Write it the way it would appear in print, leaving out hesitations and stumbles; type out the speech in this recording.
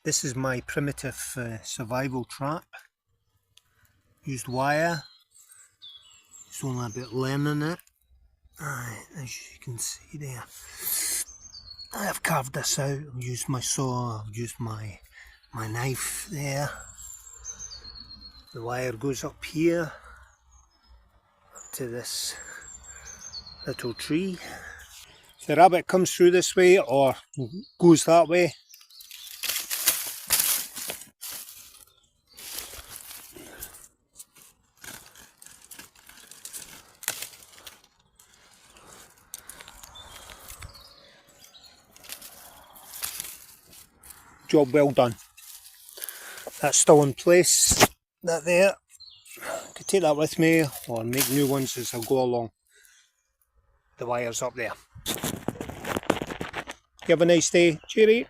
This is my primitive survival trap. Used wire. It's only a bit learning it. As you can see there. I've carved this out. I've used my saw. I've used my knife there. The wire goes up here to this little tree. The rabbit comes through this way or goes that way. Job well done. That's still in place. That there. I could take that with me or make new ones as I go along. The wire's up there. You have a nice day. Cheery.